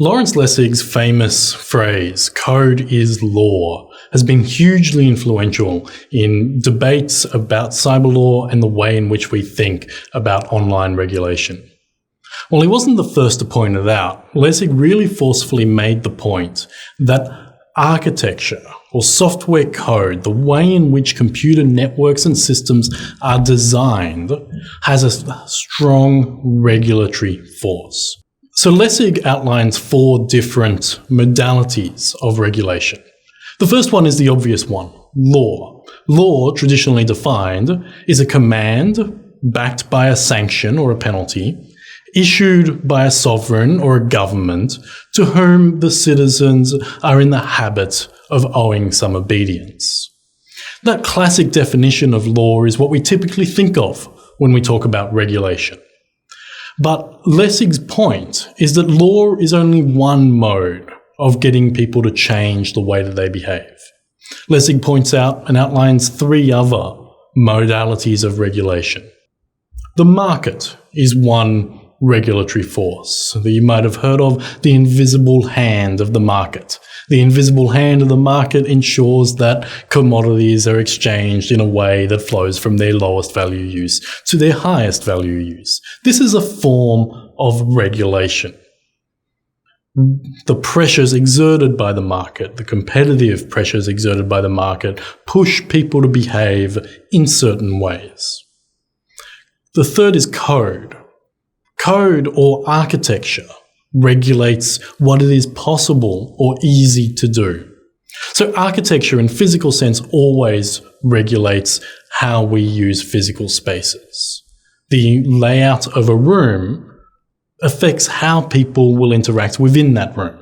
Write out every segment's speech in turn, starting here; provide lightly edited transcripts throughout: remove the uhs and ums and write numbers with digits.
Lawrence Lessig's famous phrase, "code is law," has been hugely influential in debates about cyber law and the way in which we think about online regulation. While he wasn't the first to point it out, Lessig really forcefully made the point that architecture or software code, the way in which computer networks and systems are designed, has a strong regulatory force. So Lessig outlines 4 different modalities of regulation. The first one is the obvious one, law. Law, traditionally defined, is a command backed by a sanction or a penalty issued by a sovereign or a government to whom the citizens are in the habit of owing some obedience. That classic definition of law is what we typically think of when we talk about regulation. But Lessig's point is that law is only one mode of getting people to change the way that they behave. Lessig points out and outlines 3 other modalities of regulation. The market is one regulatory force that you might have heard of, the invisible hand of the market. The invisible hand of the market ensures that commodities are exchanged in a way that flows from their lowest value use to their highest value use. This is a form of regulation. The pressures exerted by the market, the competitive pressures exerted by the market, push people to behave in certain ways. The third is code. Code or architecture regulates what it is possible or easy to do. So architecture in physical sense always regulates how we use physical spaces. The layout of a room affects how people will interact within that room.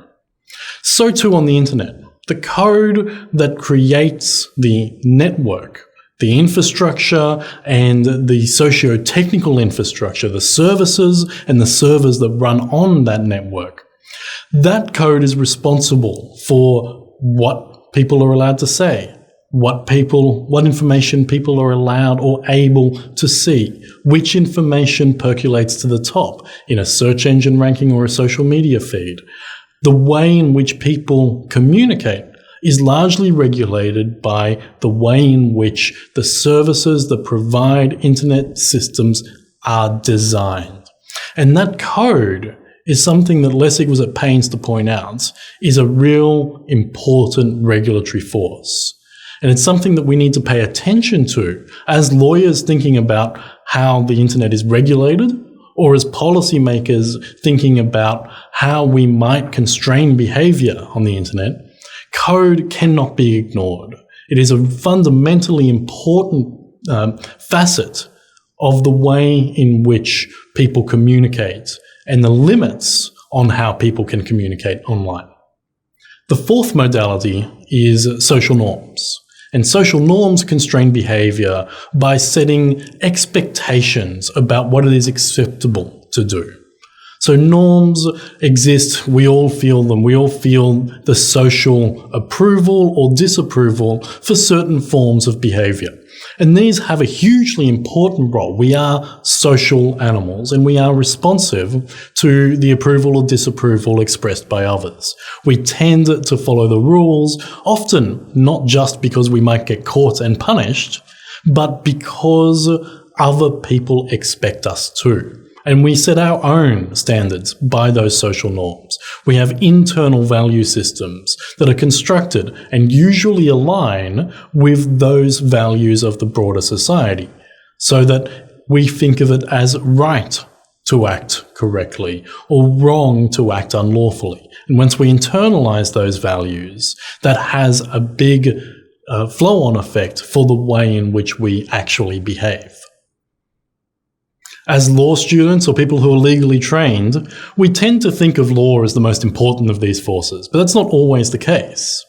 So too on the internet. The code that creates the network, the infrastructure and the socio-technical infrastructure, the services and the servers that run on that network, that code is responsible for what people are allowed to say, what information people are allowed or able to see, which information percolates to the top in a search engine ranking or a social media feed. The way in which people communicate is largely regulated by the way in which the services that provide internet systems are designed. And that code is something that Lessig was at pains to point out is a real important regulatory force. And it's something that we need to pay attention to as lawyers thinking about how the internet is regulated, or as policymakers thinking about how we might constrain behavior on the internet. Code cannot be ignored. It is a fundamentally important facet of the way in which people communicate and the limits on how people can communicate online. The 4th modality is social norms. And social norms constrain behavior by setting expectations about what it is acceptable to do. So norms exist, we all feel them. We all feel the social approval or disapproval for certain forms of behavior. And these have a hugely important role. We are social animals and we are responsive to the approval or disapproval expressed by others. We tend to follow the rules, often not just because we might get caught and punished, but because other people expect us to. And we set our own standards by those social norms. We have internal value systems that are constructed and usually align with those values of the broader society, so that we think of it as right to act correctly or wrong to act unlawfully. And once we internalize those values, that has a big flow-on effect for the way in which we actually behave. As law students or people who are legally trained, we tend to think of law as the most important of these forces, but that's not always the case,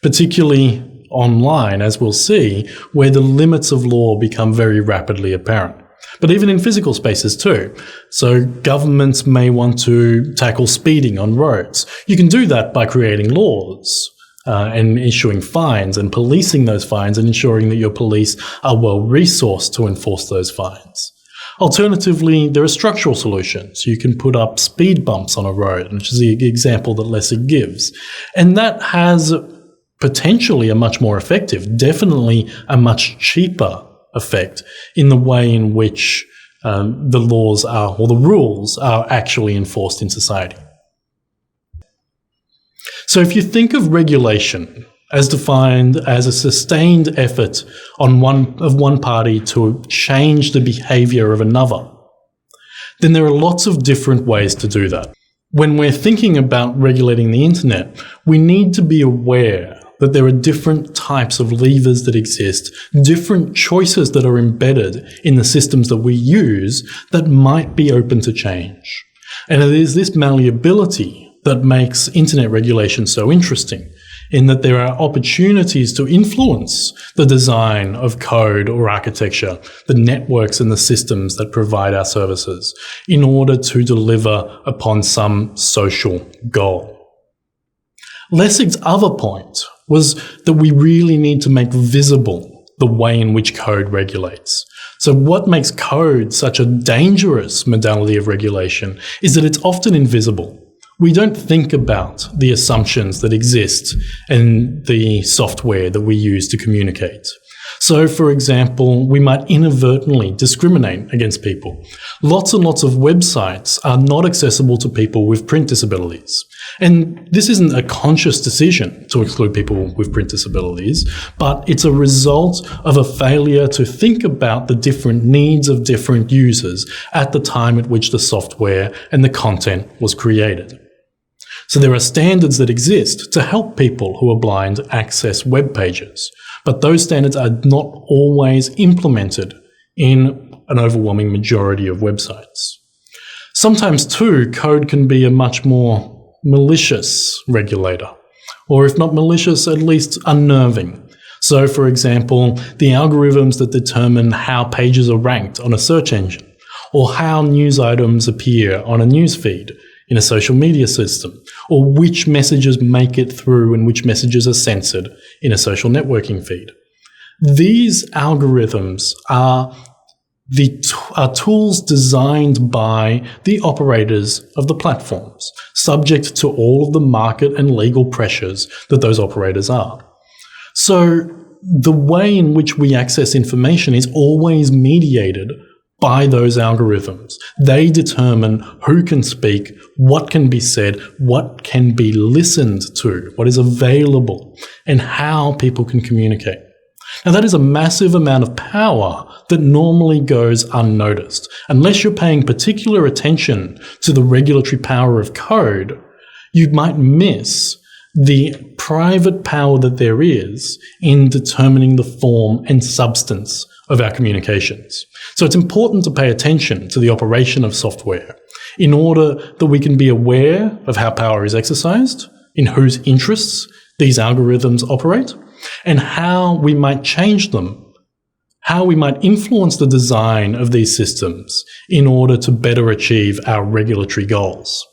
particularly online, as we'll see, where the limits of law become very rapidly apparent. But even in physical spaces too. So governments may want to tackle speeding on roads. You can do that by creating laws and issuing fines and policing those fines and ensuring that your police are well resourced to enforce those fines. Alternatively, there are structural solutions. You can put up speed bumps on a road, which is the example that Lessig gives. And that has potentially a much more effective, definitely a much cheaper effect in the way in which the laws are, or the rules are actually enforced in society. So if you think of regulation as defined as a sustained effort on one party to change the behaviour of another, then there are lots of different ways to do that. When we're thinking about regulating the internet, we need to be aware that there are different types of levers that exist, different choices that are embedded in the systems that we use that might be open to change. And it is this malleability that makes internet regulation so interesting, in that there are opportunities to influence the design of code or architecture, the networks and the systems that provide our services, in order to deliver upon some social goal. Lessig's other point was that we really need to make visible the way in which code regulates. So what makes code such a dangerous modality of regulation is that it's often invisible. We don't think about the assumptions that exist in the software that we use to communicate. So, for example, we might inadvertently discriminate against people. Lots and lots of websites are not accessible to people with print disabilities. And this isn't a conscious decision to exclude people with print disabilities, but it's a result of a failure to think about the different needs of different users at the time at which the software and the content was created. So there are standards that exist to help people who are blind access web pages, but those standards are not always implemented in an overwhelming majority of websites. Sometimes too, code can be a much more malicious regulator, or if not malicious, at least unnerving. So for example, the algorithms that determine how pages are ranked on a search engine, or how news items appear on a news feed in a social media system, or which messages make it through and which messages are censored in a social networking feed. These algorithms are tools designed by the operators of the platforms, subject to all of the market and legal pressures that those operators are. So the way in which we access information is always mediated by those algorithms. They determine who can speak, what can be said, what can be listened to, what is available, and how people can communicate. Now that is a massive amount of power that normally goes unnoticed. Unless you're paying particular attention to the regulatory power of code, you might miss the private power that there is in determining the form and substance of our communications. So it's important to pay attention to the operation of software in order that we can be aware of how power is exercised, in whose interests these algorithms operate, and how we might change them, how we might influence the design of these systems in order to better achieve our regulatory goals.